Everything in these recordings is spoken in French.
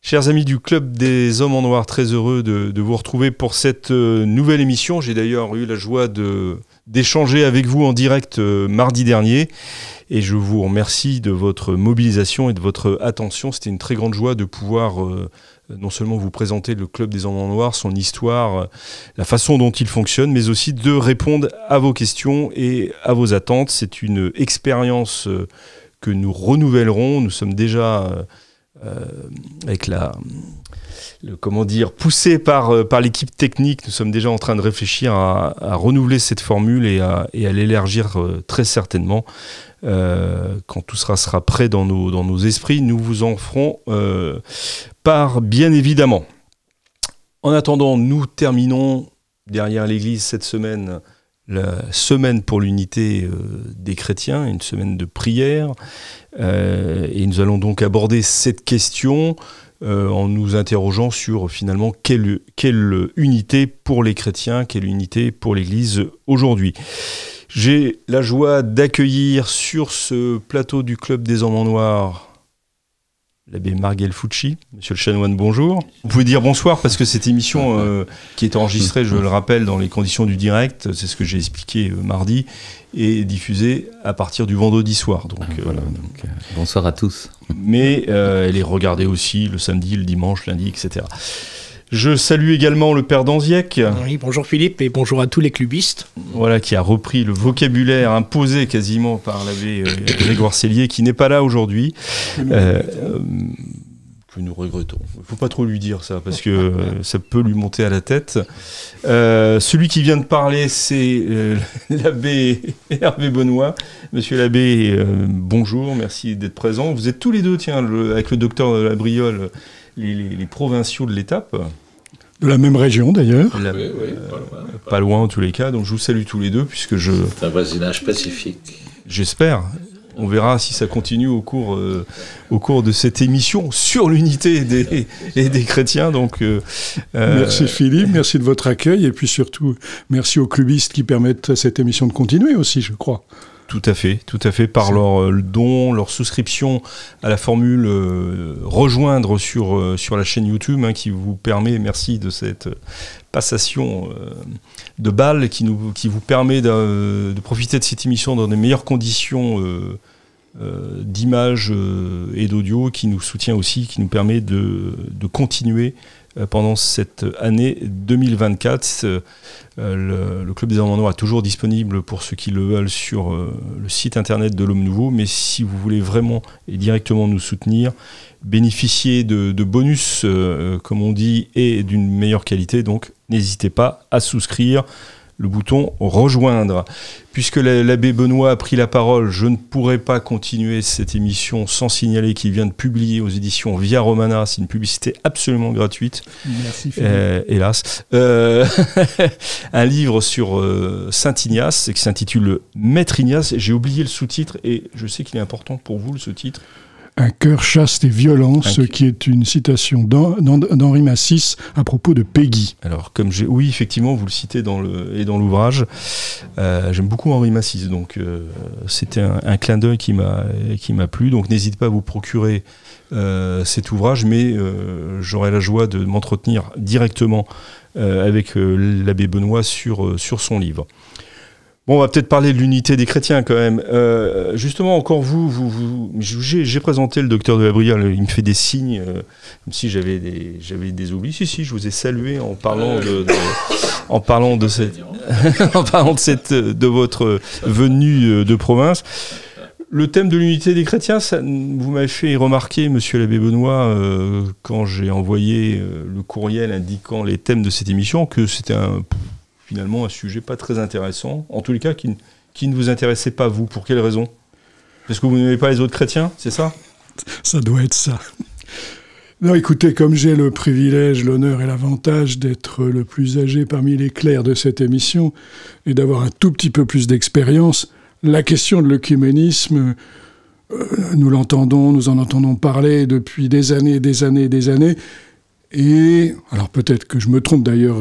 Chers amis du Club des Hommes en Noir, très heureux de vous retrouver pour cette nouvelle émission. J'ai d'ailleurs eu la joie d'échanger avec vous en direct mardi dernier. Et je vous remercie de votre mobilisation et de votre attention. C'était une très grande joie de pouvoir non seulement vous présenter le Club des Hommes en Noir, son histoire, la façon dont il fonctionne, mais aussi de répondre à vos questions et à vos attentes. C'est une expérience que nous renouvellerons. Nous sommes déjà... avec poussé par l'équipe technique, nous sommes déjà en train de réfléchir à renouveler cette formule et à l'élargir très certainement. Quand tout sera prêt dans nos esprits, nous vous en ferons part, bien évidemment. En attendant, nous terminons derrière l'église cette semaine, la semaine pour l'unité des chrétiens, une semaine de prière. Et nous allons donc aborder cette question en nous interrogeant sur finalement quelle unité pour les chrétiens, quelle unité pour l'Église aujourd'hui. J'ai la joie d'accueillir sur ce plateau du Club des Hommes en Noir l'abbé Marc Gelfucci. Monsieur le chanoine, bonjour. Vous pouvez dire bonsoir parce que cette émission qui est enregistrée, je le rappelle, dans les conditions du direct, c'est ce que j'ai expliqué mardi, est diffusée à partir du vendredi soir. Donc, bonsoir à tous. Mais elle est regardée aussi le samedi, le dimanche, lundi, etc. Je salue également le père Danziec. Oui, bonjour Philippe et bonjour à tous les clubistes. Voilà, qui a repris le vocabulaire imposé quasiment par l'abbé Grégoire Cellier, qui n'est pas là aujourd'hui. Que nous regrettons. Il ne faut pas trop lui dire ça, parce que ça peut lui monter à la tête. Celui qui vient de parler, c'est l'abbé Hervé Benoît. Monsieur l'abbé, bonjour, merci d'être présent. Vous êtes tous les deux, tiens, avec le docteur Labriole, les provinciaux de l'étape. De la même région d'ailleurs. Oui, pas loin en tous les cas, donc je vous salue tous les deux puisque c'est un voisinage pacifique. J'espère. On verra si ça continue au cours de cette émission sur l'unité des chrétiens. Donc, merci Philippe, merci de votre accueil et puis surtout merci aux clubistes qui permettent à cette émission de continuer aussi, je crois. Tout à fait, par leur don, leur souscription à la formule rejoindre sur la chaîne YouTube qui vous permet, merci de cette passation de balles qui vous permet de profiter de cette émission dans des meilleures conditions d'image et d'audio, qui nous soutient aussi, qui nous permet de continuer pendant cette année 2024. Le Club des Hommes en Noir est toujours disponible pour ceux qui le veulent sur le site internet de l'Homme Nouveau, mais si vous voulez vraiment et directement nous soutenir, bénéficier de bonus, comme on dit, et d'une meilleure qualité, donc n'hésitez pas à souscrire. Le bouton « Rejoindre ». Puisque l'abbé Benoît a pris la parole, je ne pourrais pas continuer cette émission sans signaler qu'il vient de publier aux éditions Via Romana, c'est une publicité absolument gratuite. Merci Philippe. Hélas. Un livre sur Saint Ignace qui s'intitule « Maître Ignace ». J'ai oublié le sous-titre et je sais qu'il est important pour vous, le sous-titre. Un cœur chaste et violent, ce qui est une citation d'Henri Massis à propos de Peggy. Alors, oui, effectivement, vous le citez dans l'ouvrage. J'aime beaucoup Henri Massis, donc c'était un clin d'œil qui m'a plu. Donc, n'hésitez pas à vous procurer cet ouvrage, mais j'aurai la joie de m'entretenir directement avec l'abbé Benoît sur son livre. Bon, on va peut-être parler de l'unité des chrétiens quand même. Justement, encore j'ai présenté le docteur de la Briole, il me fait des signes, comme si j'avais des oublis. Si, je vous ai salué en parlant de votre venue de province. Le thème de l'unité des chrétiens, vous m'avez fait remarquer, monsieur l'abbé Benoît, quand j'ai envoyé le courriel indiquant les thèmes de cette émission, que c'était finalement un sujet pas très intéressant, en tous les cas qui ne vous intéressait pas, vous. Pour quelle raison? Parce que vous n'aimez pas les autres chrétiens, c'est ça? Ça doit être ça. Non, écoutez, comme j'ai le privilège, l'honneur et l'avantage d'être le plus âgé parmi les clercs de cette émission et d'avoir un tout petit peu plus d'expérience, la question de l'œcuménisme, nous en entendons parler depuis des années. Et, alors peut-être que je me trompe d'ailleurs,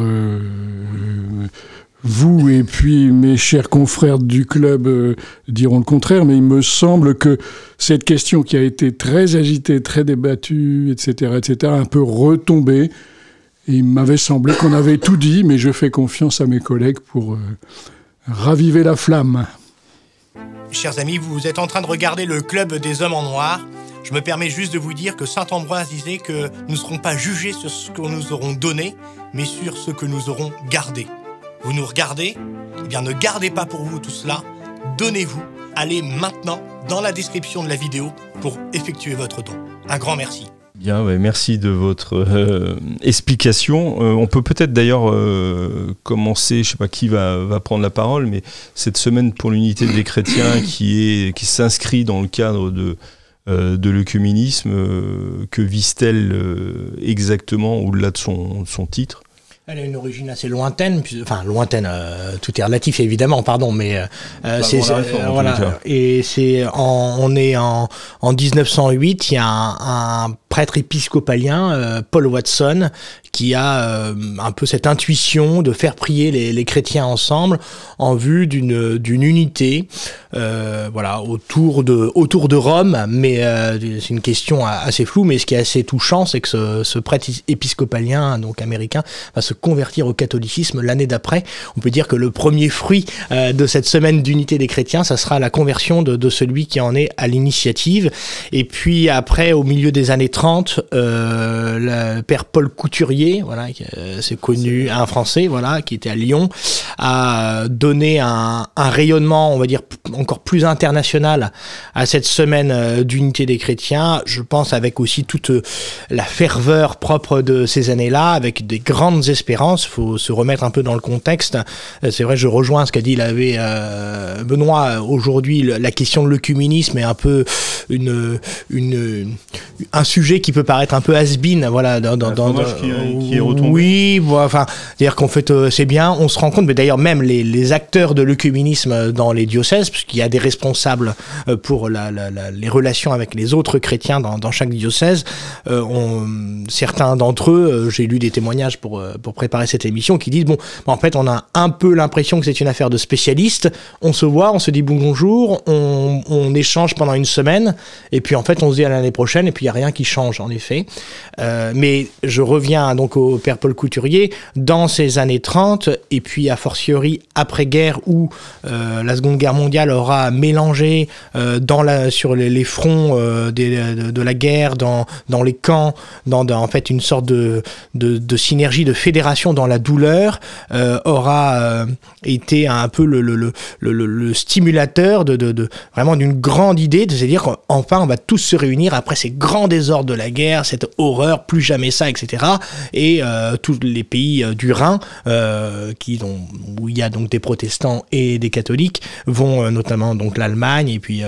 vous et puis mes chers confrères du club diront le contraire, mais il me semble que cette question qui a été très agitée, très débattue, etc., a un peu retombé. Et il m'avait semblé qu'on avait tout dit, mais je fais confiance à mes collègues pour raviver la flamme. Chers amis, vous êtes en train de regarder le Club des Hommes en Noir. Je me permets juste de vous dire que saint Ambroise disait que nous ne serons pas jugés sur ce que nous aurons donné, mais sur ce que nous aurons gardé. Vous nous regardez? Eh bien, ne gardez pas pour vous tout cela. Donnez-vous. Allez maintenant dans la description de la vidéo pour effectuer votre don. Un grand merci. Bien, ouais, merci de votre explication. On peut peut-être d'ailleurs commencer, je ne sais pas qui va prendre la parole, mais cette semaine pour l'unité des chrétiens qui s'inscrit dans le cadre de l'œcuménisme, que vise-t-elle exactement au-delà de son titre? Elle a une origine assez lointaine, lointaine, tout est relatif évidemment, pardon, mais voilà. Et on est en 1908, il y a un prêtre épiscopalien, Paul Watson, qui a un peu cette intuition de faire prier les chrétiens ensemble en vue d'une unité, autour de Rome, mais c'est une question assez floue, mais ce qui est assez touchant, c'est que ce prêtre épiscopalien, donc américain, va se convertir au catholicisme l'année d'après. On peut dire que le premier fruit de cette semaine d'unité des chrétiens, ça sera la conversion de celui qui en est à l'initiative. Et puis après, au milieu des années 30, le père Paul Couturier, c'est connu, un Français, qui était à Lyon, a donné un rayonnement, on va dire, encore plus international à cette semaine d'unité des chrétiens. Je pense avec aussi toute la ferveur propre de ces années-là, avec des grandes espérances. Il faut se remettre un peu dans le contexte. C'est vrai, je rejoins ce qu'a dit Benoît. Aujourd'hui, la question de l'œcuménisme est un peu un sujet qui peut paraître un peu has-been, qui est retombé. Oui, c'est-à-dire qu'en fait, c'est bien, on se rend compte, mais d'ailleurs même les acteurs de l'œcuménisme dans les diocèses, puisqu'il y a des responsables pour les relations avec les autres chrétiens dans chaque diocèse, certains d'entre eux, j'ai lu des témoignages pour préparer cette émission, qui disent, en fait, on a un peu l'impression que c'est une affaire de spécialistes, on se voit, on se dit bonjour, on échange pendant une semaine, et puis en fait, on se dit à l'année prochaine, et puis il n'y a rien qui change, en effet. Mais je reviens donc au père Paul Couturier, dans ces années 30, et puis a fortiori après-guerre, où la Seconde Guerre mondiale aura mélangé sur les fronts de la guerre, dans les camps, en fait une sorte de synergie, de fédération dans la douleur, aura été un peu le stimulateur vraiment d'une grande idée, c'est-à-dire qu'enfin on va tous se réunir après ces grands désordres de la guerre, cette horreur, plus jamais ça, etc. Et tous les pays du Rhin, où il y a donc des protestants et des catholiques, vont notamment donc l'Allemagne et puis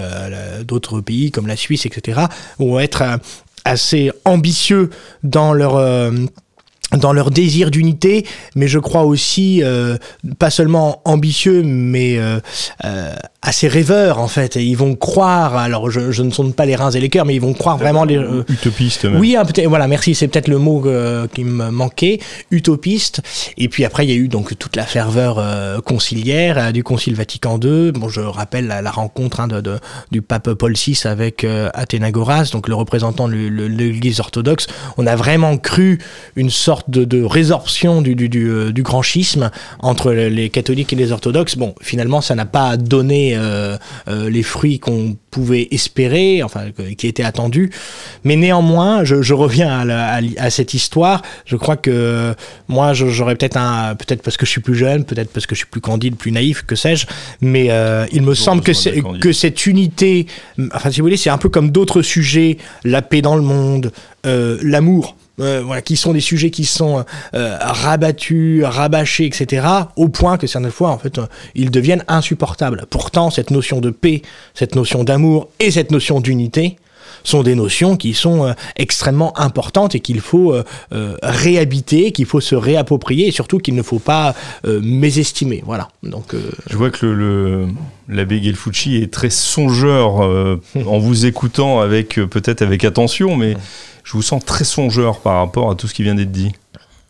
d'autres pays comme la Suisse, etc., vont être assez ambitieux dans leur désir d'unité, mais je crois aussi pas seulement ambitieux, mais assez rêveurs en fait. Et ils vont croire, alors je ne sonde pas les reins et les cœurs, mais ils vont croire vraiment utopistes même. Oui, voilà, merci, c'est peut-être le mot qui me manquait, utopiste. Et puis après il y a eu donc toute la ferveur conciliaire du Concile Vatican II. Je rappelle la rencontre du pape Paul VI avec Athénagoras, donc le représentant de l'Église orthodoxe. On a vraiment cru une sorte de résorption du grand schisme entre les catholiques et les orthodoxes. Finalement ça n'a pas donné les fruits qu'on pouvait espérer, qui étaient attendus, mais néanmoins je reviens à cette histoire. Je crois que moi j'aurais peut-être parce que je suis plus jeune, peut-être parce que je suis plus candide, plus naïf, que sais-je, mais il me semble que cette unité, si vous voulez, c'est un peu comme d'autres sujets, la paix dans le monde, l'amour, qui sont des sujets qui sont rabattus, rabâchés, etc., au point que certaines fois, en fait, ils deviennent insupportables. Pourtant, cette notion de paix, cette notion d'amour et cette notion d'unité sont des notions qui sont extrêmement importantes et qu'il faut réhabiter, qu'il faut se réapproprier et surtout qu'il ne faut pas mésestimer. Voilà. Donc, je vois que l'abbé Gelfucci est très songeur en vous écoutant peut-être avec attention, mais je vous sens très songeur par rapport à tout ce qui vient d'être dit.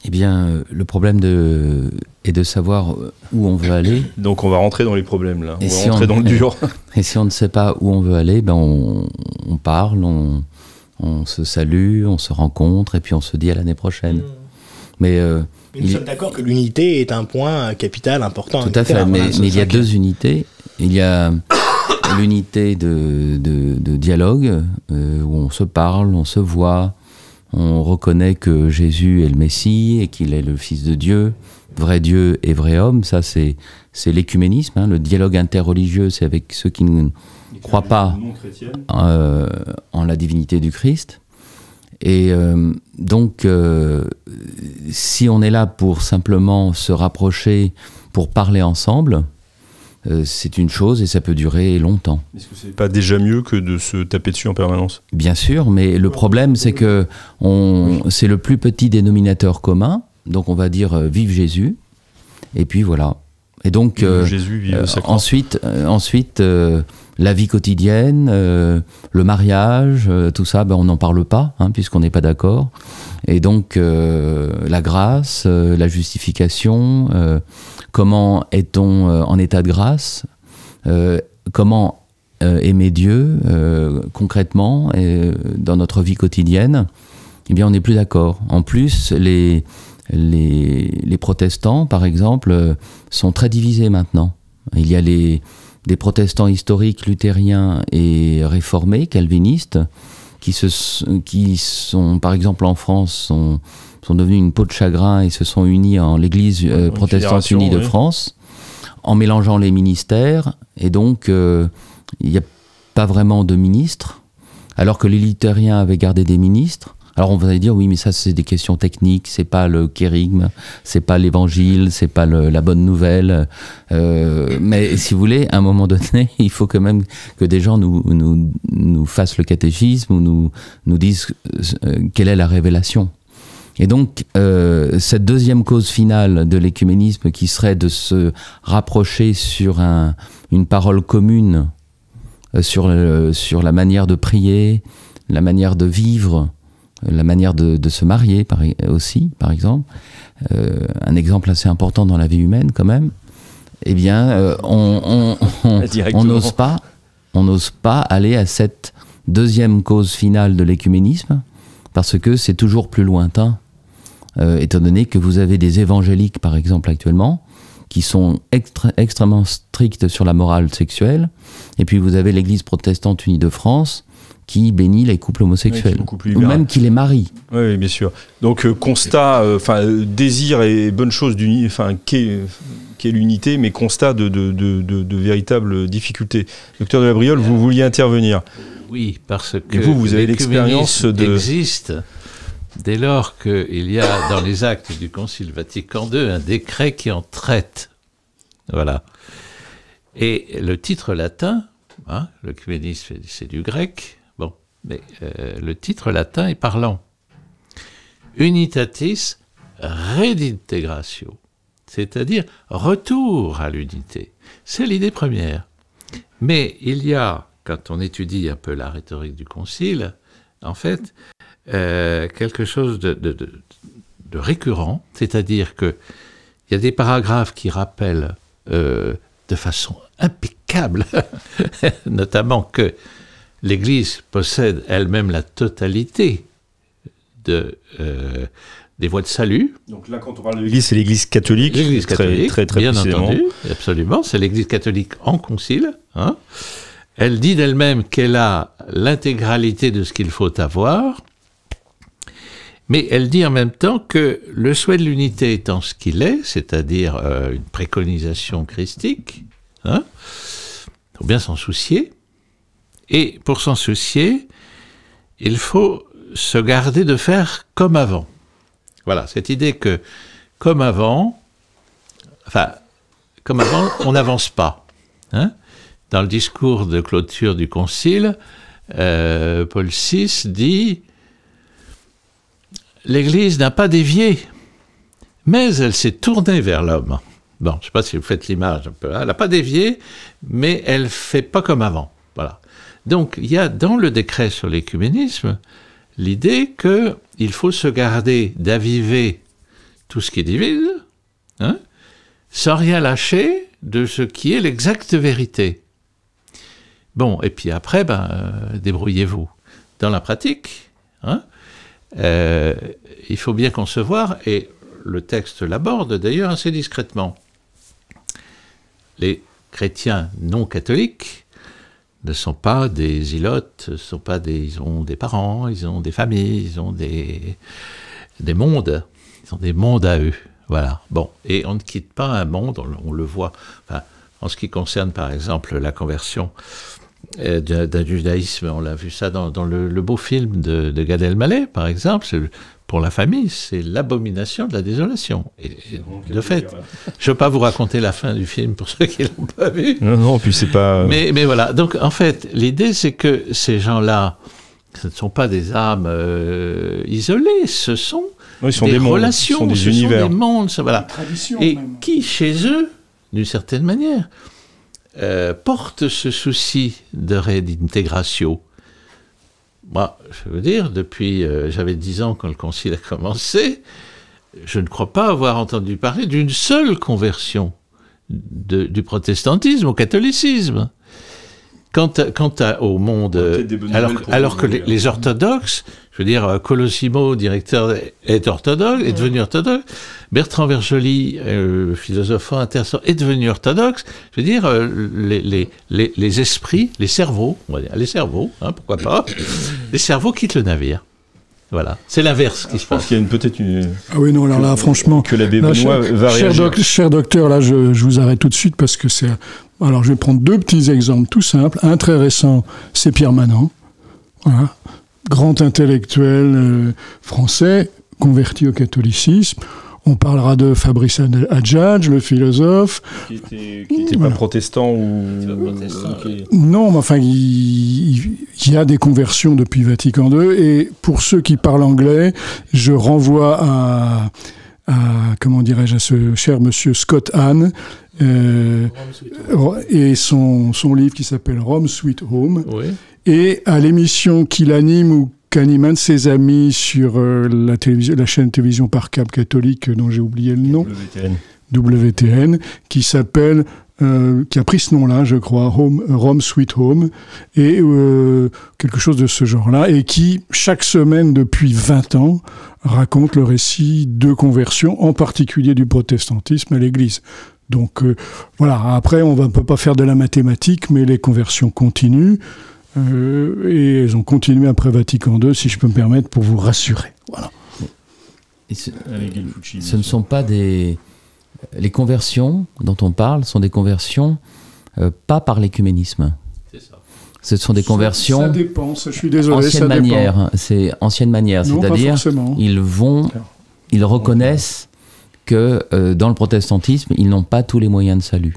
Eh bien, le problème est de savoir où on veut aller. Donc on va rentrer dans les problèmes, là. On va rentrer dans le dur. Et si on ne sait pas où on veut aller, ben on parle, on se salue, on se rencontre, et puis on se dit à l'année prochaine. Mais nous sommes d'accord que l'unité est un point capital important. Tout à fait, mais il y a deux unités. Il y a l'unité de dialogue, où on se parle, on se voit, on reconnaît que Jésus est le Messie et qu'il est le Fils de Dieu, vrai Dieu et vrai homme. Ça, c'est l'écuménisme, hein. Le dialogue interreligieux, c'est avec ceux qui ne croient pas en la divinité du Christ. Et donc, si on est là pour simplement se rapprocher, pour parler ensemble, c'est une chose et ça peut durer longtemps. Est-ce que c'est pas déjà mieux que de se taper dessus en permanence? Bien sûr, mais le problème, c'est que c'est le plus petit dénominateur commun. Donc, on va dire vive Jésus. Et puis voilà. Et donc, Jésus, vive le sacrement. Ensuite, la vie quotidienne, le mariage, tout ça, ben, on n'en parle pas, hein, puisqu'on n'est pas d'accord. Et donc, la grâce, la justification, comment est-on en état de grâce, comment aimer Dieu concrètement dans notre vie quotidienne, eh bien, on n'est plus d'accord. En plus, les protestants, par exemple, sont très divisés maintenant. Il y a des protestants historiques, luthériens et réformés, calvinistes, qui sont, par exemple en France, sont devenus une peau de chagrin et se sont unis en l'Église protestante unie de France, en mélangeant les ministères. Et donc, il n'y a pas vraiment de ministres, alors que les luthériens avaient gardé des ministres. Alors on va dire, oui, mais ça, c'est des questions techniques, c'est pas le kérygme, c'est pas l'évangile, c'est pas la bonne nouvelle. Mais si vous voulez, à un moment donné, il faut quand même que des gens nous fassent le catéchisme ou nous disent quelle est la révélation. Et donc, cette deuxième cause finale de l'écuménisme qui serait de se rapprocher sur une parole commune, sur la manière de prier, la manière de vivre, la manière de se marier aussi, par exemple, un exemple assez important dans la vie humaine quand même, eh bien, on n'ose pas aller à cette deuxième cause finale de l'écuménisme, parce que c'est toujours plus lointain, étant donné que vous avez des évangéliques, par exemple, actuellement, qui sont extrêmement stricts sur la morale sexuelle, et puis vous avez l'Église protestante unie de France, qui bénit les couples homosexuels, ou même qui les marie. Oui, bien sûr. Donc constat, désir et bonne chose qu'est l'unité, mais constat de véritables difficultés. Docteur de la Briole, vous vouliez intervenir. Oui, parce que et vous avez l'expérience existe dès lors qu'il y a dans les actes du Concile Vatican II un décret qui en traite. Voilà. Et le titre latin, hein, l'œcuménisme, c'est du grec. Mais le titre latin est parlant. Unitatis redintegratio, c'est-à-dire retour à l'unité. C'est l'idée première. Mais il y a, quand on étudie un peu la rhétorique du Concile, en fait, quelque chose de récurrent, c'est-à-dire qu'il y a des paragraphes qui rappellent de façon impeccable, notamment que l'Église possède elle-même la totalité des voies de salut. Donc là, quand on parle de l'Église, c'est l'Église catholique. L'Église catholique, très bien précisément. entendu, absolument. C'est l'Église catholique en concile. Hein. Elle dit d'elle-même qu'elle a l'intégralité de ce qu'il faut avoir, mais elle dit en même temps que le souhait de l'unité étant ce qu'il est, c'est-à-dire une préconisation christique, hein, faut bien s'en soucier. Et pour s'en soucier, il faut se garder de faire comme avant. Voilà, cette idée que, comme avant, on n'avance pas. Hein. Dans le discours de clôture du Concile, Paul VI dit « L'Église n'a pas dévié, mais elle s'est tournée vers l'homme. » Bon, je ne sais pas si vous faites l'image un peu. Hein. Elle n'a pas dévié, mais elle ne fait pas comme avant. Voilà. Donc, il y a dans le décret sur l'écuménisme l'idée qu'il faut se garder d'aviver tout ce qui divise, hein, sans rien lâcher de ce qui est l'exacte vérité. Bon, et puis après, débrouillez-vous. Dans la pratique, hein, il faut bien concevoir, et le texte l'aborde d'ailleurs assez discrètement, les chrétiens non catholiques ne sont pas des ilotes, ils ont des parents, ils ont des familles, ils ont des mondes, ils ont des mondes à eux. Voilà. Bon, et on ne quitte pas un monde, on le voit, enfin, en ce qui concerne par exemple la conversion d'un judaïsme, on l'a vu ça dans le beau film de Gad Elmaleh, par exemple, pour la famille, c'est l'abomination de la désolation. Et de fait, je ne veux pas vous raconter la fin du film pour ceux qui ne l'ont pas vu. Non, puis c'est pas... Mais voilà, donc en fait, l'idée c'est que ces gens-là, ce ne sont pas des âmes isolées, ce sont des relations, des ce univers. sont des mondes, voilà. Et même. Qui, chez eux, d'une certaine manière, porte ce souci de réintégration. Moi, je veux dire, depuis, j'avais 10 ans quand le concile a commencé, je ne crois pas avoir entendu parler d'une seule conversion du protestantisme au catholicisme. Quant au monde, alors que les orthodoxes, je veux dire, Colosimo, directeur, est devenu orthodoxe, Bertrand Vergely, philosophe intéressant, est devenu orthodoxe. Je veux dire, les esprits, les cerveaux, on va dire, les cerveaux, hein, pourquoi pas, les cerveaux quittent le navire. Voilà, c'est l'inverse qui se passe. Qu'il y a peut-être une... Ah oui, non, alors là, franchement... Que l'abbé Benoît va réagir. Cher docteur, là, je vous arrête tout de suite parce que c'est... Alors, je vais prendre 2 petits exemples tout simples. Un très récent, c'est Pierre Manant, voilà, grand intellectuel français, converti au catholicisme. On parlera de Fabrice Adjadj, le philosophe. Qui était pas protestant ou... Non, mais enfin, il y a des conversions depuis Vatican II. Et pour ceux qui parlent anglais, je renvoie à comment dirais-je, à ce cher monsieur Scott Hahn, et son livre qui s'appelle Rome Sweet Home, oui. Et à l'émission qu'il anime ou qu'anime un de ses amis sur la chaîne de télévision par câble catholique dont j'ai oublié le nom, WTN, qui s'appelle, qui a pris ce nom-là, je crois, Rome Sweet Home, et quelque chose de ce genre-là, et qui, chaque semaine depuis 20 ans, raconte le récit de conversion, en particulier du protestantisme à l'Église. Donc voilà, après on ne peut pas faire de la mathématique, mais les conversions continuent, et elles ont continué après Vatican II, si je peux me permettre, pour vous rassurer. Voilà. Ce ne sont pas des... Les conversions dont on parle sont des conversions pas par l'écuménisme. C'est ça. Ce sont des conversions... Ça dépend, je suis désolé, ancienne manière. C'est ancienne manière, c'est-à-dire ils reconnaissent que dans le protestantisme, ils n'ont pas tous les moyens de salut.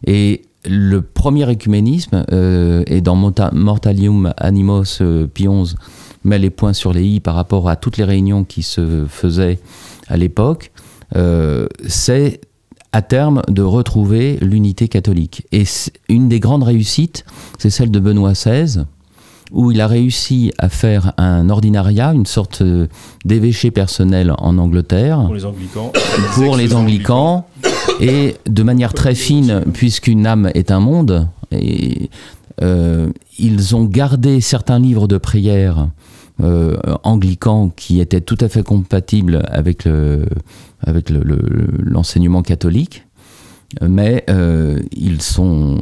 Et le premier écuménisme, et dans Mortalium Animos Pie XI, met les points sur les i par rapport à toutes les réunions qui se faisaient à l'époque, c'est à terme de retrouver l'unité catholique. Et une des grandes réussites, c'est celle de Benoît XVI, où il a réussi à faire un ordinariat, une sorte d'évêché personnel en Angleterre. Pour les anglicans. Pour les anglicans. Et de manière très fine, puisqu'une âme est un monde, et, ils ont gardé certains livres de prière anglicans qui étaient tout à fait compatibles avec l'enseignement catholique, mais ils sont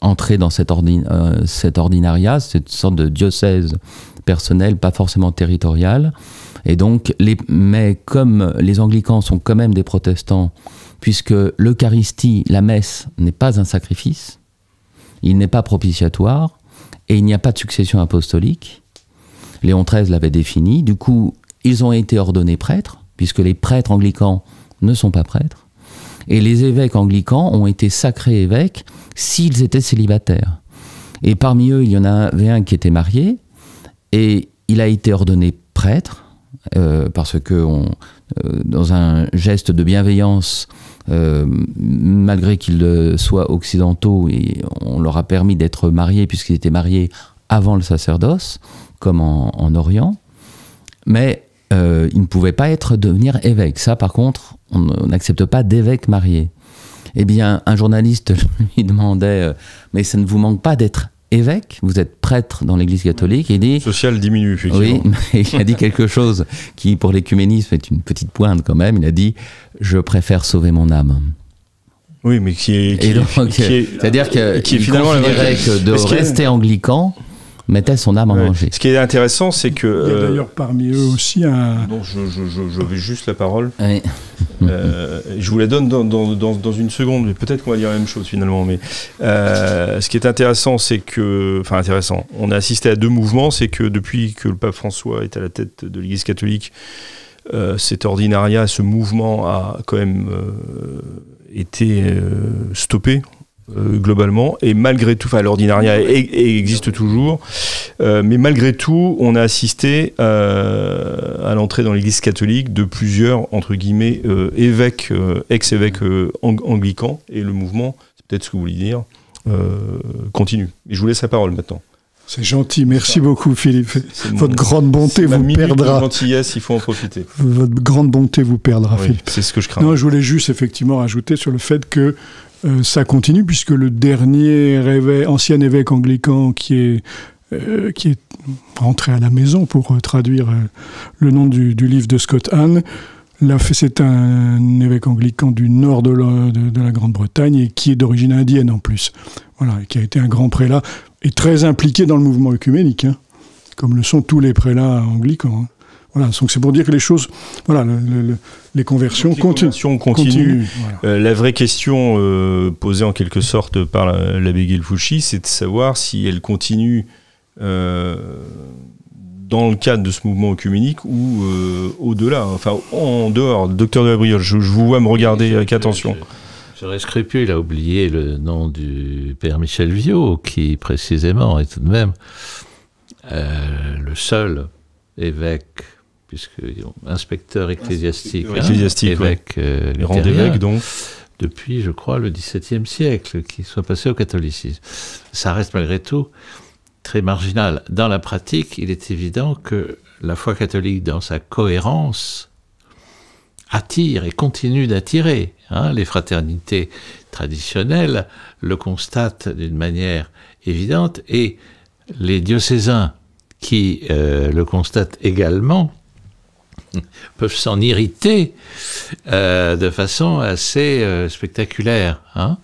entrés dans cet ordinariat, cette sorte de diocèse personnel, pas forcément territorial, et donc mais comme les anglicans sont quand même des protestants, puisque l'Eucharistie, la messe, n'est pas un sacrifice, il n'est pas propitiatoire, et il n'y a pas de succession apostolique. Léon XIII l'avait défini. Du coup, ils ont été ordonnés prêtres, puisque les prêtres anglicans ne sont pas prêtres. Et les évêques anglicans ont été sacrés évêques s'ils étaient célibataires. Et parmi eux, il y en avait un qui était marié, et il a été ordonné prêtre, parce que dans un geste de bienveillance, malgré qu'ils soient occidentaux, et on leur a permis d'être mariés, puisqu'ils étaient mariés avant le sacerdoce, comme en Orient. Mais il ne pouvait pas devenir évêque. Ça, par contre, on n'accepte pas d'évêque marié. Eh bien, un journaliste lui demandait mais ça ne vous manque pas d'être évêque? Vous êtes prêtre dans l'Église catholique. Et il dit... Social diminue, effectivement. Oui, mais il a dit quelque chose qui, pour l'écuménisme, est une petite pointe quand même. Il a dit « Je préfère sauver mon âme ». Oui, mais c'est-à-dire qu'il considérait que de rester anglican mettait son âme en danger. Ce qui est intéressant, c'est que... Il y a d'ailleurs parmi eux aussi un... Bon, je vais juste la parole. Oui. Je vous la donne dans une seconde, mais peut-être qu'on va dire la même chose finalement. Mais ce qui est intéressant, c'est que... Enfin, intéressant. On a assisté à deux mouvements. C'est que depuis que le pape François est à la tête de l'Église catholique, cet ordinariat, ce mouvement a quand même été stoppé. Globalement, et malgré tout, enfin l'ordinariat existe toujours, mais malgré tout, on a assisté à l'entrée dans l'Église catholique de plusieurs, entre guillemets, évêques, ex-évêques anglicans, et le mouvement, c'est peut-être ce que vous voulez dire, continue. Et je vous laisse la parole maintenant. C'est gentil, merci beaucoup Philippe. Votre grande bonté vous perdra. Votre gentillesse, il faut en profiter. Votre grande bonté vous perdra, oui, Philippe. C'est ce que je crains. Non, je voulais juste effectivement rajouter sur le fait que ça continue, puisque le dernier ancien évêque anglican qui est rentré à la maison, pour traduire le nom du livre de Scott Hahn, c'est un évêque anglican du nord de la Grande-Bretagne et qui est d'origine indienne en plus. Voilà, qui a été un grand prélat et très impliqué dans le mouvement œcuménique, hein, comme le sont tous les prélats anglicans. Hein. Voilà, donc c'est pour dire que les choses, voilà, les conversions continuent. Voilà. La vraie question posée en quelque sorte par l'abbé Guelfouchi, c'est de savoir si elle continue dans le cadre de ce mouvement œcuménique ou au-delà, enfin en dehors. Docteur de la Brioche, je vous vois me regarder avec attention. J'aurais scrupule à oublier le nom du père Michel Viau, qui précisément est tout de même le seul évêque, puisque inspecteur ecclésiastique, évêque, les rangs d'évêques donc, depuis, je crois, le XVIIe siècle, qui soit passé au catholicisme. Ça reste malgré tout très marginal. Dans la pratique, il est évident que la foi catholique, dans sa cohérence, attire et continue d'attirer. Hein, les fraternités traditionnelles le constatent d'une manière évidente, et les diocésains qui le constatent également peuvent s'en irriter de façon assez spectaculaire. Hein.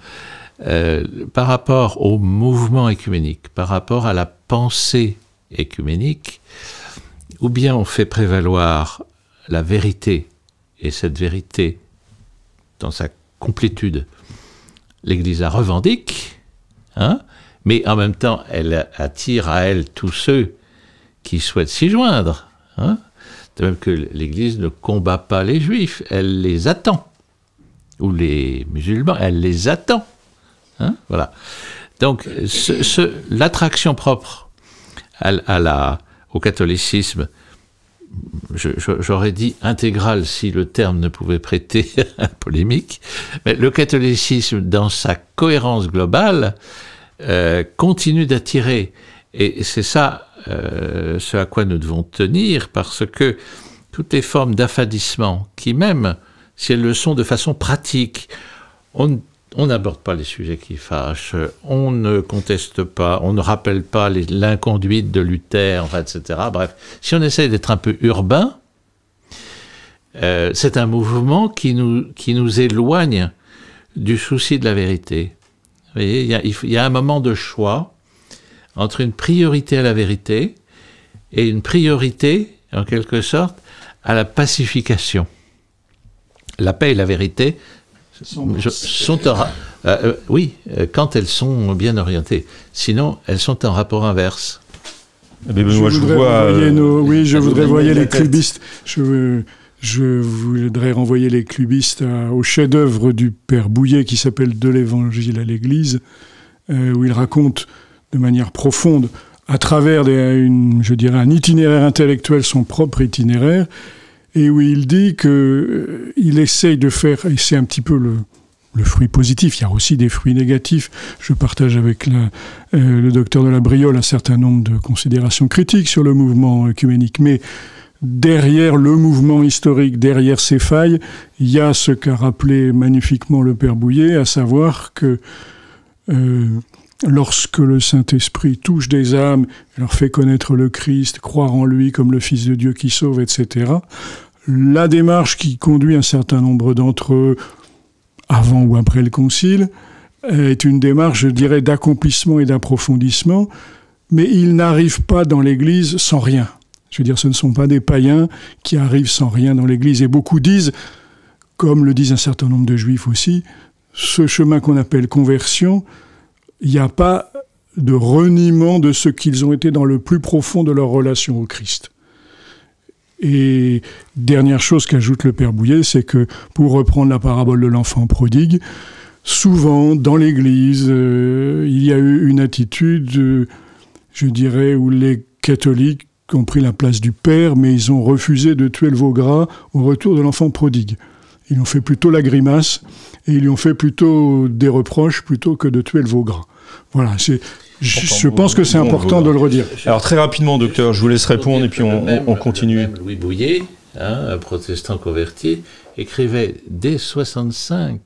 Par rapport au mouvement œcuménique, par rapport à la pensée œcuménique, ou bien on fait prévaloir la vérité, et cette vérité, dans sa complétude, l'Église la revendique, hein, mais en même temps, elle attire à elle tous ceux qui souhaitent s'y joindre. Hein, de même que l'Église ne combat pas les Juifs, elle les attend. Ou les musulmans, elle les attend. Hein, voilà. Donc, l'attraction propre au catholicisme, j'aurais dit intégrale si le terme ne pouvait prêter à polémique, mais le catholicisme, dans sa cohérence globale, continue d'attirer. Et c'est ça ce à quoi nous devons tenir, parce que toutes les formes d'affadissement, qui même, si elles le sont de façon pratique, on n'aborde pas les sujets qui fâchent, on ne conteste pas, on ne rappelle pas l'inconduite de Luther, enfin, etc. Bref, si on essaie d'être un peu urbain, c'est un mouvement qui nous éloigne du souci de la vérité. Vous voyez, il y a un moment de choix entre une priorité à la vérité et une priorité, en quelque sorte, à la pacification. La paix et la vérité oui, quand elles sont bien orientées. Sinon, elles sont en rapport inverse. Benoît, je voudrais renvoyer les clubistes. Je voudrais renvoyer les clubistes au chef-d'œuvre du père Bouillet qui s'appelle « De l'Évangile à l'Église », où il raconte de manière profonde, à travers un itinéraire intellectuel, son propre itinéraire, et où il dit qu'il essaye de faire, et c'est un petit peu le fruit positif, il y a aussi des fruits négatifs. Je partage avec le docteur de la Briole un certain nombre de considérations critiques sur le mouvement œcuménique, mais derrière le mouvement historique, derrière ces failles, il y a ce qu'a rappelé magnifiquement le Père Bouillet, à savoir que lorsque le Saint-Esprit touche des âmes, leur fait connaître le Christ, croire en lui comme le Fils de Dieu qui sauve, etc., la démarche qui conduit un certain nombre d'entre eux, avant ou après le Concile, est une démarche, je dirais, d'accomplissement et d'approfondissement, mais ils n'arrivent pas dans l'Église sans rien. Je veux dire, ce ne sont pas des païens qui arrivent sans rien dans l'Église. Et beaucoup disent, comme le disent un certain nombre de Juifs aussi, ce chemin qu'on appelle conversion, il n'y a pas de reniement de ce qu'ils ont été dans le plus profond de leur relation au Christ. Et dernière chose qu'ajoute le Père Bouillet, c'est que, pour reprendre la parabole de l'enfant prodigue, souvent, dans l'Église, il y a eu une attitude, je dirais, où les catholiques ont pris la place du Père, mais ils ont refusé de tuer le veau gras au retour de l'enfant prodigue. Ils ont fait plutôt la grimace, et ils lui ont fait plutôt des reproches, plutôt que de tuer le veau gras. Voilà, je pense que c'est important de le redire. Alors très rapidement, docteur, je vous laisse répondre, et puis on continue. Même Louis Bouillet, un protestant converti, écrivait dès 65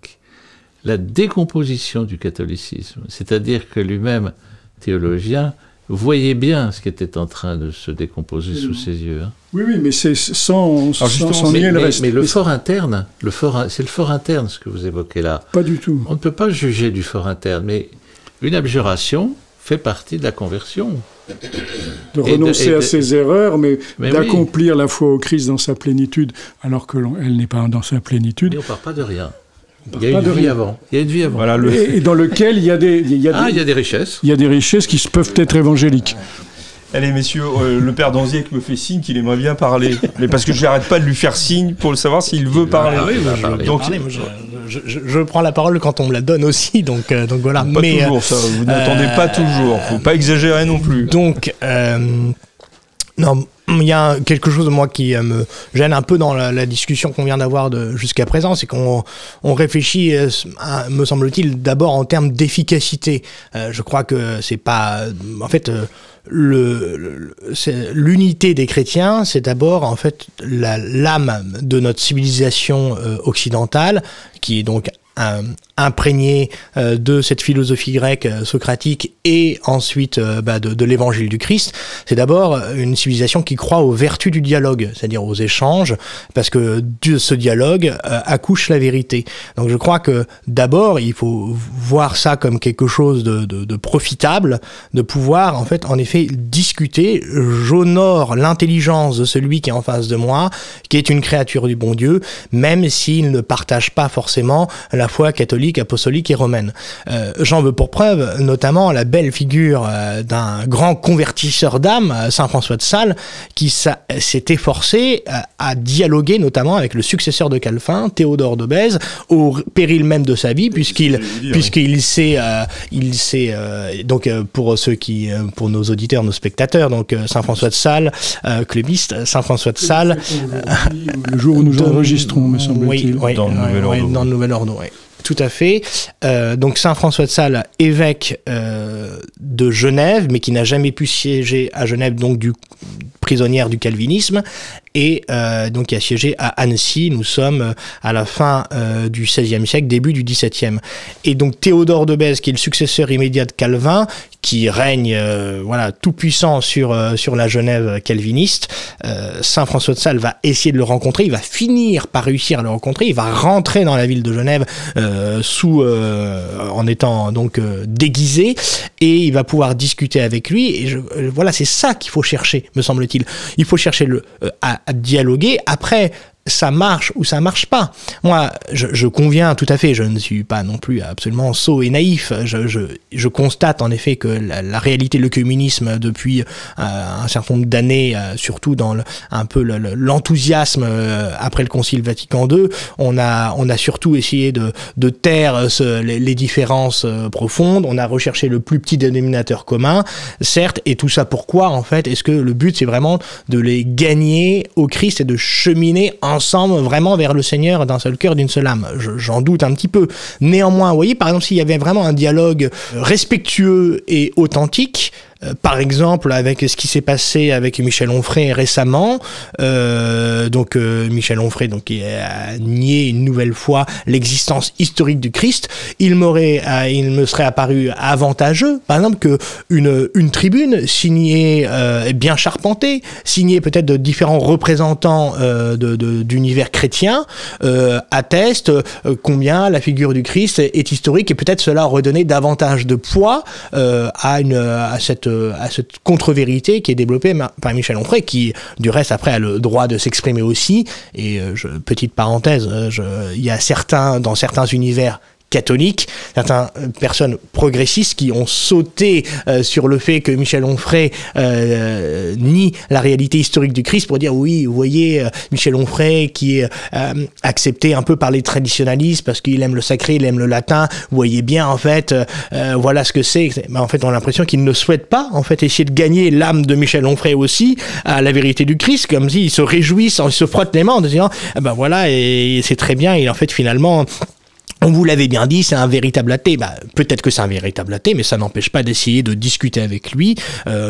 la décomposition du catholicisme, c'est-à-dire que lui-même, théologien, voyait bien ce qui était en train de se décomposer sous ses yeux. Hein. Oui, mais c'est sans nier le reste. Mais le fort interne, c'est le fort interne ce que vous évoquez là. Pas du tout. On ne peut pas juger du fort interne, mais une abjuration fait partie de la conversion. De renoncer à ses erreurs, mais d'accomplir la foi au Christ dans sa plénitude, alors qu'elle n'est pas dans sa plénitude. Mais on ne part pas de rien. Il y a une vie avant. Il y a une vie avant. Voilà, et dans lequel il y a des richesses. Il y a des richesses qui peuvent être évangéliques. Allez, messieurs, le père Danziec me fait signe qu'il aimerait bien parler. Mais parce que je n'arrête pas de lui faire signe pour le savoir s'il veut parler. Ah oui, donc, je prends la parole quand on me la donne aussi, donc voilà. Pas toujours, ça. Vous n'entendez pas toujours. Faut pas exagérer non plus. Donc, non, il y a quelque chose de moi qui me gêne un peu dans la discussion qu'on vient d'avoir jusqu'à présent, c'est qu'on réfléchit, me semble-t-il, d'abord en termes d'efficacité. Je crois que c'est pas, en fait, l'unité des chrétiens, c'est d'abord en fait l'âme de notre civilisation occidentale, qui est donc imprégné de cette philosophie grecque socratique et ensuite de l'évangile du Christ. C'est d'abord une civilisation qui croit aux vertus du dialogue, c'est-à-dire aux échanges, parce que de ce dialogue accouche la vérité. Donc je crois que d'abord il faut voir ça comme quelque chose de profitable, de pouvoir en effet discuter. J'honore l'intelligence de celui qui est en face de moi, qui est une créature du bon Dieu, même s'il ne partage pas forcément la foi catholique, apostolique et romaine. J'en veux pour preuve notamment la belle figure d'un grand convertisseur d'âme, saint François de Sales, qui s'est efforcé à dialoguer notamment avec le successeur de Calvin, Théodore de Bèze, au péril même de sa vie, puisqu'il s'est donc pour nos auditeurs, nos spectateurs, donc saint François de Sales, clébiste, saint François de Sales, le jour où nous enregistrons, me semble-t-il, dans le Nouvel Ordre. Oui. Tout à fait. Donc Saint François de Sales, évêque de Genève, mais qui n'a jamais pu siéger à Genève, donc prisonnière du calvinisme, et donc qui a siégé à Annecy. Nous sommes à la fin du XVIe siècle, début du XVIIe. Et donc Théodore de Bèze, qui est le successeur immédiat de Calvin, qui règne tout puissant sur la Genève calviniste. Saint François de Sales va essayer de le rencontrer, il va finir par réussir à le rencontrer, il va rentrer dans la ville de Genève en étant donc déguisé, et il va pouvoir discuter avec lui. Et c'est ça qu'il faut chercher, me semble-t-il. Il faut chercher à dialoguer. Après, ça marche ou ça marche pas. Moi, je conviens tout à fait, je ne suis pas non plus absolument sot et naïf. Je constate en effet que la réalité de l'œcuménisme depuis un certain nombre d'années, surtout dans l'enthousiasme après le Concile Vatican II, on a surtout essayé de taire les différences profondes. On a recherché le plus petit dénominateur commun, certes, et tout ça pourquoi en fait? Est-ce que le but c'est vraiment de les gagner au Christ et de cheminer ensemble vraiment vers le Seigneur d'un seul cœur, d'une seule âme? J'en doute un petit peu. Néanmoins, vous voyez, par exemple, s'il y avait vraiment un dialogue respectueux et authentique, par exemple, avec ce qui s'est passé avec Michel Onfray récemment, Michel Onfray qui a nié une nouvelle fois l'existence historique du Christ, il me serait apparu avantageux, par exemple, que une tribune signée, bien charpentée, signée peut-être de différents représentants d'univers chrétien, atteste combien la figure du Christ est historique, et peut-être cela redonner davantage de poids à cette contre-vérité qui est développée par Michel Onfray, qui du reste après a le droit de s'exprimer aussi. Et petite parenthèse, il y a dans certains univers catholiques, certaines personnes progressistes qui ont sauté sur le fait que Michel Onfray nie la réalité historique du Christ pour dire oui, vous voyez, Michel Onfray qui est accepté un peu par les traditionalistes parce qu'il aime le sacré, il aime le latin, vous voyez bien en fait, voilà ce que c'est. En fait, on a l'impression qu'il ne souhaite pas en fait essayer de gagner l'âme de Michel Onfray aussi à la vérité du Christ, comme s'il se réjouissent, il se frotte les mains en disant voilà, et c'est très bien, et en fait finalement on vous l'avait bien dit, c'est un véritable athée. Peut-être que c'est un véritable athée, mais ça n'empêche pas d'essayer de discuter avec lui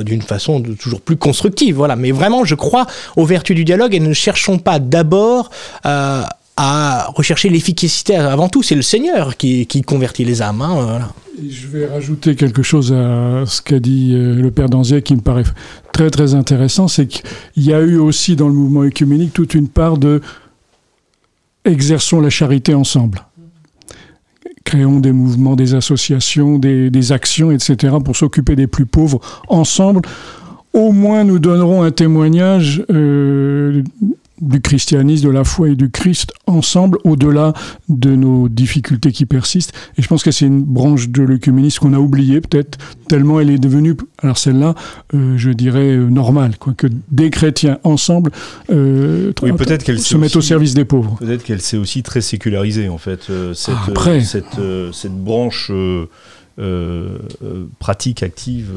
d'une façon toujours plus constructive. Voilà. Mais vraiment, je crois aux vertus du dialogue, et ne cherchons pas d'abord à rechercher l'efficacité avant tout. C'est le Seigneur qui convertit les âmes. Voilà. Et je vais rajouter quelque chose à ce qu'a dit le Père Danziel qui me paraît très très intéressant, c'est qu'il y a eu aussi dans le mouvement œcuménique toute une part de exerçons la charité ensemble. Créons des mouvements, des associations, des actions, etc. pour s'occuper des plus pauvres ensemble. Au moins, nous donnerons un témoignage du christianisme, de la foi et du Christ ensemble, au-delà de nos difficultés qui persistent. Et je pense que c'est une branche de l'œcuménisme qu'on a oubliée, peut-être, tellement elle est devenue, alors celle-là, je dirais, normale, que des chrétiens ensemble peut-être qu'elle se mettent au service des pauvres. Peut-être qu'elle s'est aussi très sécularisée, en fait, cette branche pratique active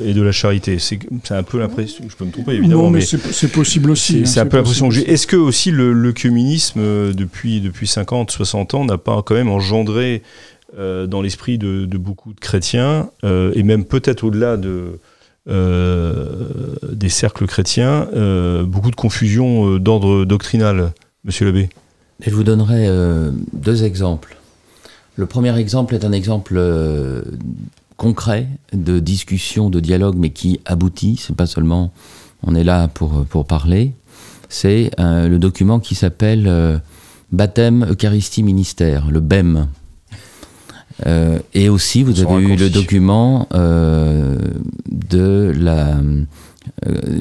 et de la charité. C'est un peu l'impression, je peux me tromper évidemment, non, mais c'est possible aussi. C'est un peu l'impression que j'ai. Est-ce que aussi l'œcuménisme depuis 50, 60 ans n'a pas quand même engendré dans l'esprit de beaucoup de chrétiens, et même peut-être au-delà des cercles chrétiens, beaucoup de confusion d'ordre doctrinal, monsieur l'abbé? Je vous donnerai 2 exemples. Le premier exemple est un exemple concret de discussion, de dialogue, mais qui aboutit. C'est pas seulement on est là pour parler. C'est le document qui s'appelle Baptême, Eucharistie, Ministère, le BEM. Et aussi, vous avez eu le document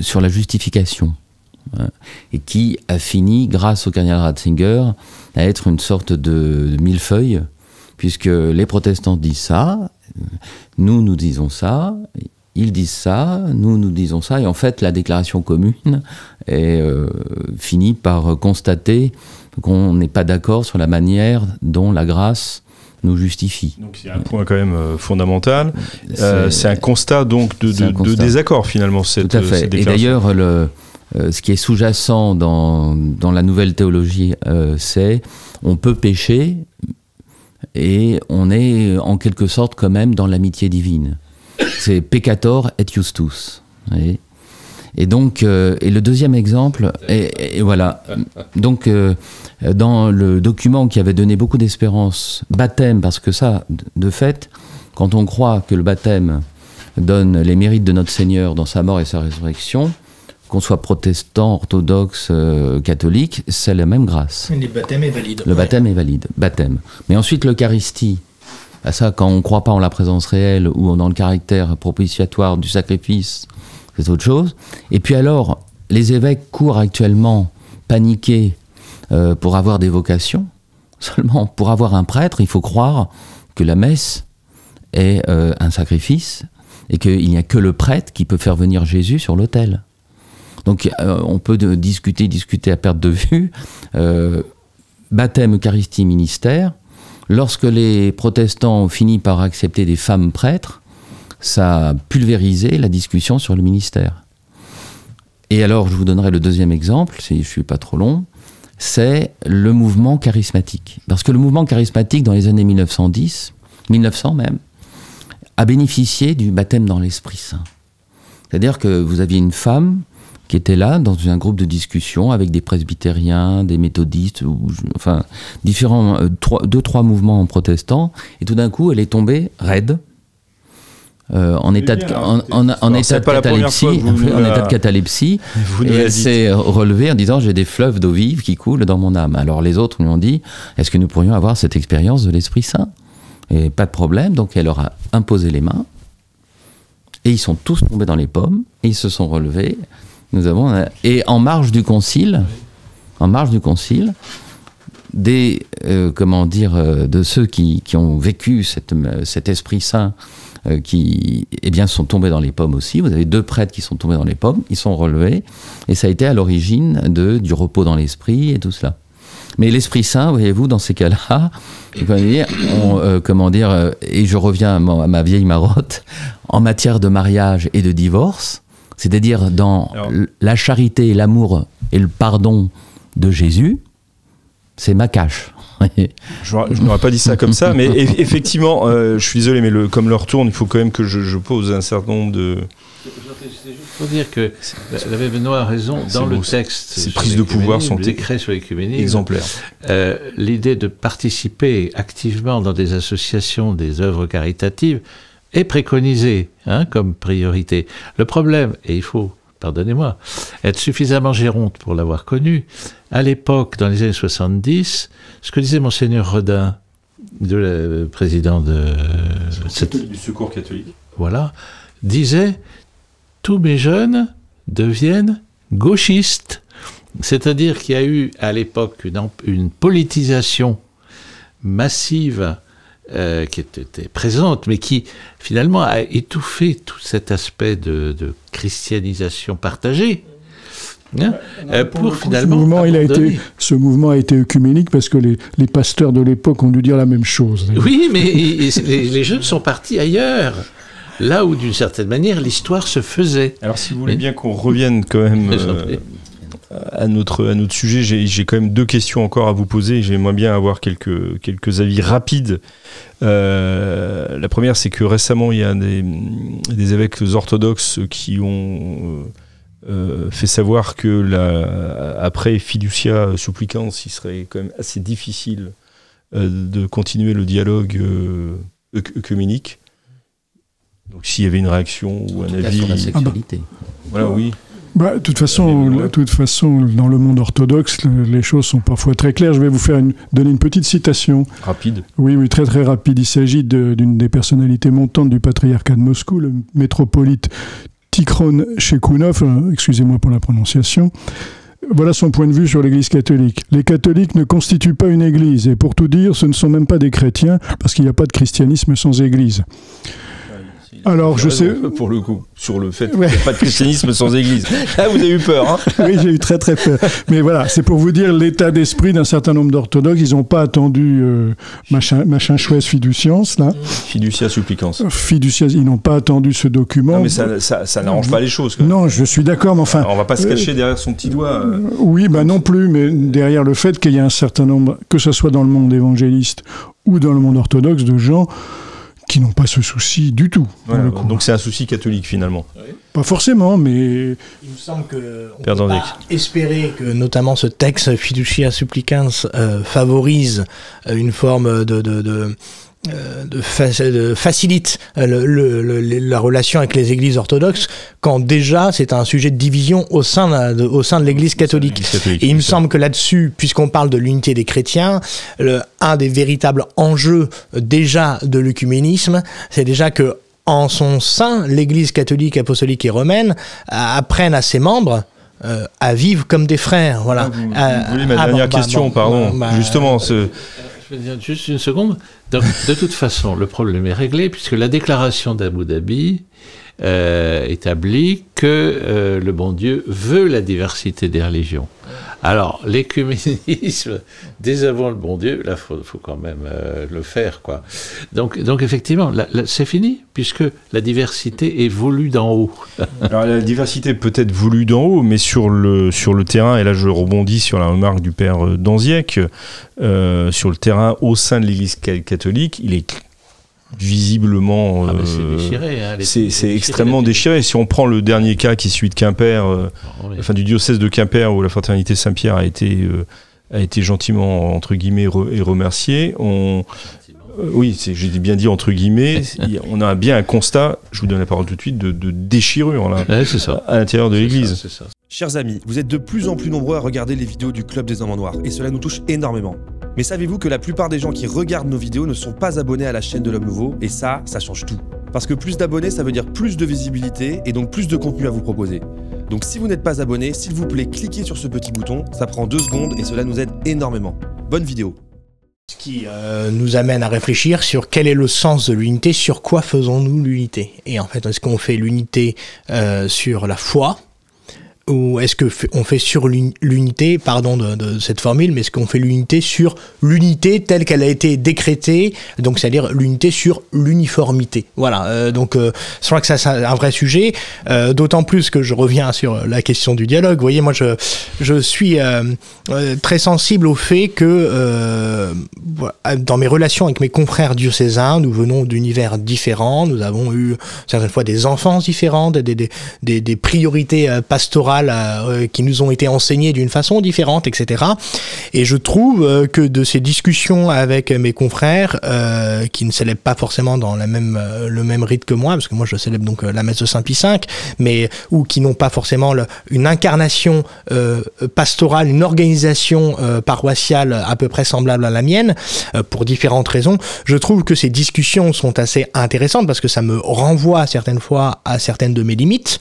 sur la justification. Et qui a fini, grâce au cardinal Ratzinger, à être une sorte de millefeuille, puisque les protestants disent ça, nous disons ça, ils disent ça, nous disons ça, et en fait la déclaration commune finit par constater qu'on n'est pas d'accord sur la manière dont la grâce nous justifie. Donc c'est un point quand même fondamental. C'est un constat donc de désaccord finalement, cette déclaration. Tout à fait. Et d'ailleurs, ce qui est sous-jacent dans la nouvelle théologie, c'est on peut pécher, et on est en quelque sorte quand même dans l'amitié divine. C'est peccator et justus. Et donc, et le deuxième exemple, et voilà. Donc, dans le document qui avait donné beaucoup d'espérance, baptême, parce que ça, de fait, quand on croit que le baptême donne les mérites de notre Seigneur dans sa mort et sa résurrection, qu'on soit protestant, orthodoxe, catholique, c'est la même grâce. Le baptême est valide. Le baptême est valide, baptême. Mais ensuite, l'Eucharistie, ça, quand on ne croit pas en la présence réelle ou dans le caractère propitiatoire du sacrifice, c'est autre chose. Et puis alors, les évêques courent actuellement paniqués pour avoir des vocations. Seulement, pour avoir un prêtre, il faut croire que la messe est un sacrifice et qu'il n'y a que le prêtre qui peut faire venir Jésus sur l'autel. Donc on peut discuter à perte de vue. Baptême, Eucharistie, ministère. Lorsque les protestants ont fini par accepter des femmes prêtres, ça a pulvérisé la discussion sur le ministère. Et alors, je vous donnerai le deuxième exemple, si je ne suis pas trop long, c'est le mouvement charismatique. Parce que le mouvement charismatique, dans les années 1910, 1900 même, a bénéficié du baptême dans l'Esprit Saint. C'est-à-dire que vous aviez une femme qui était là dans un groupe de discussion avec des presbytériens, des méthodistes, enfin différents, 2-3 mouvements protestants, et tout d'un coup elle est tombée raide, en état de catalepsie, et elle s'est relevée en disant j'ai des fleuves d'eau vive qui coulent dans mon âme. Alors les autres lui ont dit est-ce que nous pourrions avoir cette expérience de l'Esprit Saint? Et pas de problème, donc elle leur a imposé les mains, et ils sont tous tombés dans les pommes, et ils se sont relevés. Et en marge du concile, de ceux qui ont vécu cet Esprit Saint qui sont tombés dans les pommes aussi. Vous avez 2 prêtres qui sont tombés dans les pommes, ils sont relevés, et ça a été à l'origine du repos dans l'esprit et tout cela. Mais l'Esprit Saint, voyez-vous, dans ces cas-là, et je reviens à ma vieille marotte, en matière de mariage et de divorce, c'est-à-dire dans la charité, l'amour et le pardon de Jésus, c'est ma cache. Je n'aurais pas dit ça comme ça, mais effectivement, je suis désolé, mais comme l'heure tourne, il faut quand même que je pose un certain nombre de... C'est juste pour dire que l'abbé Benoît a raison, dans le texte, ces prises de pouvoir sont le décret sur l'écuménisme, exemplaires. L'idée de participer activement dans des associations, des œuvres caritatives, est préconisé comme priorité. Le problème, et il faut, pardonnez-moi, être suffisamment géronte pour l'avoir connu, à l'époque, dans les années 70, ce que disait Monseigneur Redin, le président du Secours catholique, voilà, disait « Tous mes jeunes deviennent gauchistes ». C'est-à-dire qu'il y a eu à l'époque une politisation massive qui était présente, mais qui finalement a étouffé tout cet aspect de christianisation partagée. Pour finalement ce mouvement a été œcuménique parce que les pasteurs de l'époque ont dû dire la même chose. Oui, mais les jeunes sont partis ailleurs, là où d'une certaine manière l'histoire se faisait. Alors si vous voulez bien qu'on revienne quand même à notre sujet, j'ai quand même 2 questions encore à vous poser. J'aimerais bien avoir quelques avis rapides. La première, c'est que récemment, il y a des évêques orthodoxes qui ont fait savoir que après Fiducia Supplicans, il serait quand même assez difficile de continuer le dialogue œcuménique. Donc s'il y avait une réaction ou un avis... Sur la sexualité. Voilà, oui. De toute façon, dans le monde orthodoxe, les choses sont parfois très claires. Je vais vous donner une petite citation. Rapide. Oui, très très rapide. Il s'agit d'une des personnalités montantes du patriarcat de Moscou, le métropolite Tikhon Shekhounov, excusez-moi pour la prononciation. Voilà son point de vue sur l'Église catholique. Les catholiques ne constituent pas une Église, et pour tout dire, ce ne sont même pas des chrétiens, parce qu'il n'y a pas de christianisme sans Église. Alors, je sais... Pour le coup, sur le fait qu'il n'y a pas de christianisme sans église. Là, vous avez eu peur, hein? Oui, j'ai eu très très peur. Mais voilà, c'est pour vous dire l'état d'esprit d'un certain nombre d'orthodoxes. Ils n'ont pas attendu machin chouette fiducians, là. Fiducia Supplicans. Fiducia, ils n'ont pas attendu ce document. Non, mais ça n'arrange pas les choses. Non, je suis d'accord, mais enfin... Alors, on ne va pas se cacher derrière son petit doigt. Oui, non plus, mais derrière le fait qu'il y a un certain nombre, que ce soit dans le monde évangéliste ou dans le monde orthodoxe, de gens qui n'ont pas ce souci du tout. Voilà, donc c'est un souci catholique finalement. Oui. Pas forcément, mais... Il me semble qu'on peut pas espérer que notamment ce texte Fiducia Supplicans favorise une forme facilite la relation avec les églises orthodoxes, quand déjà c'est un sujet de division au sein de l'église catholique. Et il me semble que là-dessus, puisqu'on parle de l'unité des chrétiens, un des véritables enjeux déjà de l'œcuménisme, c'est déjà que en son sein, l'église catholique, apostolique et romaine apprenne à ses membres à vivre comme des frères. Voilà. Vous voulez ma dernière question, pardon. Justement, je vais dire juste une seconde. Donc, de toute façon, le problème est réglé puisque la déclaration d'Abu Dhabi établit que le bon Dieu veut la diversité des religions. Alors, l'écuménisme, désavouant le bon Dieu, là, faut quand même le faire, quoi. Donc effectivement, c'est fini, puisque la diversité est voulue d'en haut. Alors, la diversité peut être voulue d'en haut, mais sur le terrain, et là je rebondis sur la remarque du père Danziec, sur le terrain au sein de l'Église catholique, il est visiblement... c'est déchiré. Hein, c'est extrêmement déchiré. Si on prend le dernier cas qui est celui de Quimper, enfin du diocèse de Quimper, où la fraternité Saint-Pierre a été gentiment, entre guillemets, remerciée, oui, j'ai bien dit entre guillemets, on a bien un constat, je vous donne la parole tout de suite, de déchirure là, c'est ça. À l'intérieur de l'Église. C'est ça. Chers amis, vous êtes de plus en plus nombreux à regarder les vidéos du Club des Hommes en Noir, et cela nous touche énormément. Mais savez-vous que la plupart des gens qui regardent nos vidéos ne sont pas abonnés à la chaîne de l'Homme Nouveau, et ça change tout. Parce que plus d'abonnés, ça veut dire plus de visibilité, et donc plus de contenu à vous proposer. Donc si vous n'êtes pas abonné, s'il vous plaît, cliquez sur ce petit bouton, ça prend 2 secondes, et cela nous aide énormément. Bonne vidéo. Ce qui nous amène à réfléchir sur quel est le sens de l'unité, sur quoi faisons-nous l'unité. Et en fait, est-ce qu'on fait l'unité sur la foi, ou est-ce qu'on fait sur l'unité, pardon de cette formule, mais est-ce qu'on fait l'unité sur l'unité telle qu'elle a été décrétée, donc c'est-à-dire l'unité sur l'uniformité. Voilà, donc je crois que ça c'est un vrai sujet, d'autant plus que je reviens sur la question du dialogue. Vous voyez, moi je suis très sensible au fait que dans mes relations avec mes confrères diocésains, nous venons d'univers différents, nous avons eu certaines fois des enfances différentes, des priorités pastorales qui nous ont été enseignées d'une façon différente, etc. Et je trouve que de ces discussions avec mes confrères qui ne célèbrent pas forcément dans le même rite que moi, parce que moi je célèbre donc la messe de Saint Pie V, mais ou qui n'ont pas forcément une incarnation pastorale, une organisation paroissiale à peu près semblable à la mienne, pour différentes raisons, je trouve que ces discussions sont assez intéressantes parce que ça me renvoie certaines fois à certaines de mes limites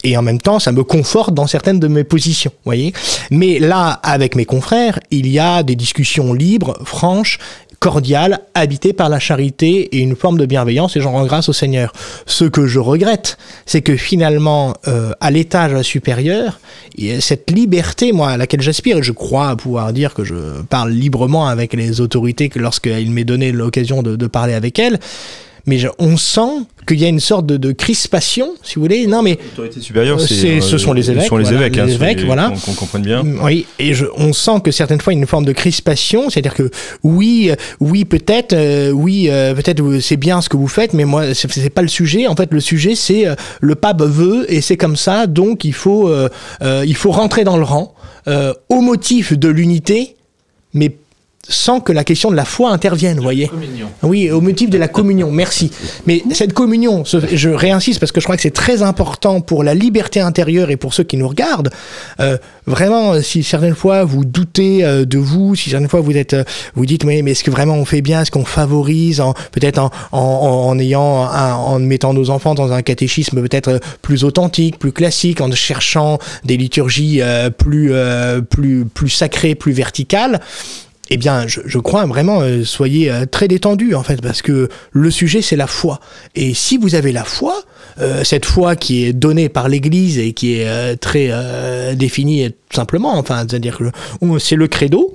et en même temps ça me conforte dans certaines de mes positions, voyez. Mais là, avec mes confrères, il y a des discussions libres, franches, cordiales, habitées par la charité et une forme de bienveillance, et j'en rends grâce au Seigneur. Ce que je regrette, c'est que finalement, à l'étage supérieur, cette liberté, moi, à laquelle j'aspire, et je crois pouvoir dire que je parle librement avec les autorités lorsqu'il m'est donné l'occasion de parler avec elles, mais on sent qu'il y a une sorte de crispation, si vous voulez. Non, mais l'autorité supérieure, ce sont les évêques. Ce sont les évêques, les évêques, voilà. Qu'on comprenne bien. Oui, et on sent que certaines fois il y a une forme de crispation, c'est-à-dire que oui, peut-être, peut-être c'est bien ce que vous faites, mais moi c'est pas le sujet. En fait, le sujet c'est le pape veut et c'est comme ça, donc il faut rentrer dans le rang au motif de l'unité, mais sans que la question de la foi intervienne, vous voyez. Oui, au motif de la communion, merci. Mais cette communion, je réinsiste parce que je crois que c'est très important pour la liberté intérieure et pour ceux qui nous regardent. Vraiment, si certaines fois vous doutez de vous, si certaines fois vous dites mais est-ce que vraiment on fait bien, est-ce qu'on favorise, peut-être en mettant nos enfants dans un catéchisme peut-être plus authentique, plus classique, en cherchant des liturgies plus sacrées, plus verticales. Eh bien, je crois vraiment, soyez très détendus, en fait, parce que le sujet, c'est la foi. Et si vous avez la foi, cette foi qui est donnée par l'Église et qui est très définie tout simplement, enfin, c'est-à-dire que c'est le credo,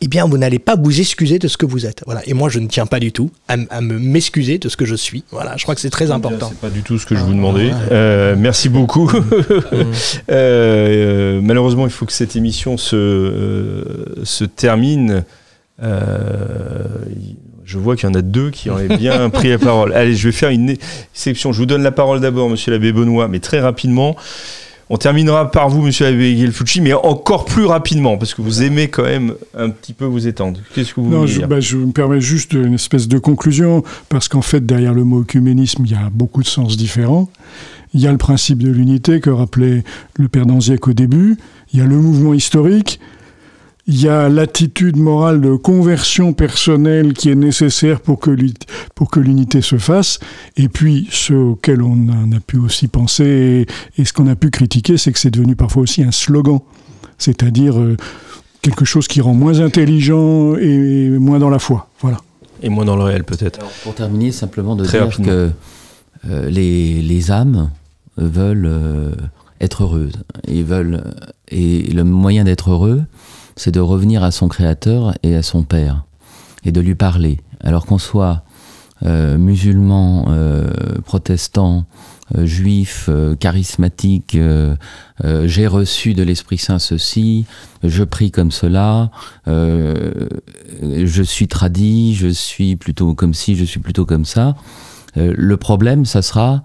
eh bien, vous n'allez pas vous excuser de ce que vous êtes. Voilà. Et moi, je ne tiens pas du tout à m'excuser de ce que je suis. Voilà. Je crois que c'est très important. C'est pas du tout ce que je vous demandais. Merci beaucoup. Malheureusement, il faut que cette émission se termine. Je vois qu'il y en a 2 qui ont bien pris la parole. Allez, je vais faire une exception. Je vous donne la parole d'abord, monsieur l'abbé Benoît, mais très rapidement. On terminera par vous, monsieur l'abbé Gelfucci, mais encore plus rapidement, parce que vous aimez quand même un petit peu vous étendre. Qu'est-ce que vous voulez dire ? Je me permets juste une espèce de conclusion, parce qu'en fait, derrière le mot œcuménisme, il y a beaucoup de sens différents. Il y a le principe de l'unité que rappelait le père Danziec au début. Il y a le mouvement historique. Il y a l'attitude morale de conversion personnelle qui est nécessaire pour que l'unité se fasse. Et puis, ce auquel on a pu aussi penser et ce qu'on a pu critiquer, c'est que c'est devenu parfois aussi un slogan. C'est-à-dire quelque chose qui rend moins intelligent et moins dans la foi. Voilà. Et moins dans le réel, peut-être. Alors, pour terminer, simplement de dire que les âmes veulent être heureuses. Et le moyen d'être heureux, c'est de revenir à son Créateur et à son Père, et de lui parler. Alors qu'on soit musulman, protestant, juif, charismatique, j'ai reçu de l'Esprit Saint ceci, je prie comme cela, je suis tradi, je suis plutôt comme ci, je suis plutôt comme ça. Le problème, ça sera,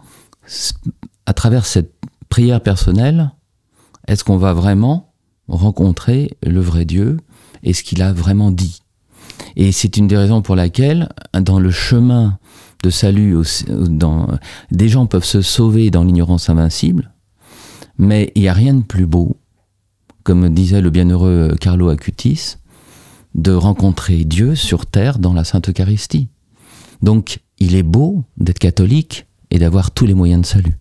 à travers cette prière personnelle, est-ce qu'on va vraiment rencontrer le vrai Dieu et ce qu'il a vraiment dit? Et c'est une des raisons pour laquelle, dans le chemin de salut, des gens peuvent se sauver dans l'ignorance invincible, mais il n'y a rien de plus beau, comme disait le bienheureux Carlo Acutis, de rencontrer Dieu sur terre dans la Sainte Eucharistie. Donc, il est beau d'être catholique et d'avoir tous les moyens de salut.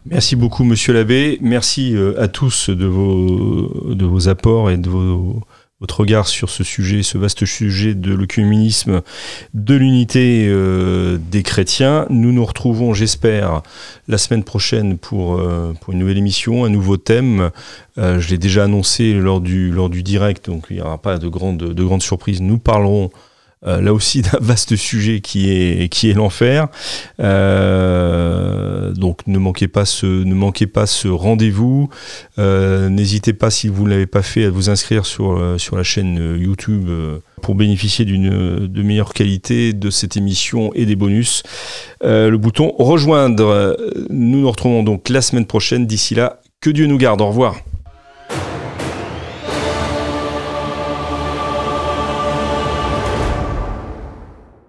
Merci beaucoup, monsieur l'abbé. Merci à tous de vos apports et de votre regard sur ce sujet, ce vaste sujet de l'œcuménisme, de l'unité des chrétiens. Nous nous retrouvons, j'espère, la semaine prochaine pour une nouvelle émission, un nouveau thème. Je l'ai déjà annoncé lors du direct, donc il n'y aura pas de grandes surprises. Nous parlerons là aussi d'un vaste sujet qui est l'enfer. Donc ne manquez pas ce rendez-vous. N'hésitez pas, si vous ne l'avez pas fait, à vous inscrire sur la chaîne YouTube pour bénéficier de meilleure qualité de cette émission et des bonus. Le bouton rejoindre. Nous nous retrouvons donc la semaine prochaine. D'ici là, que Dieu nous garde. Au revoir.